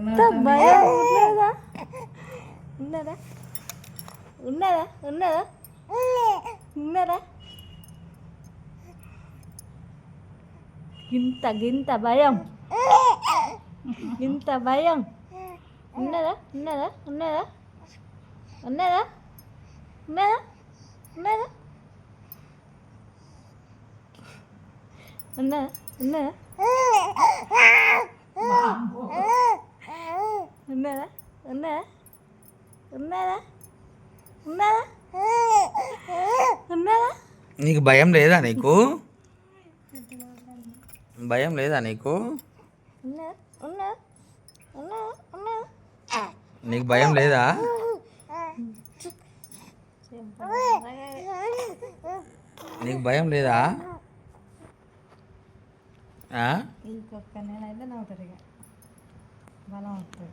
ఇంత భయం ఉన్నదా ఉన్నదా ఉన్నదా ఉన్నదా ఉన్నదా గింత గింత భయం గింత భయం ఉన్నదా ఉన్నదా ఉన్నదా ఉన్నదా ఉన్నదా ఉన్నదా ఉన్నదా ఉన్నదా ఉన్నదా ఉన్నదా ఉన్నదా ఉన్నదా ఉన్నదా నీకు భయం లేదా నీకు భయం లేదా నీకు ఉన్నదా ఉన్నదా ఉన్నదా ఉన్నదా నీకు భయం లేదా నీకు భయం లేదా ఇంకొక నేనైతే నవ్వుతారు ఇక బలం వస్తుంది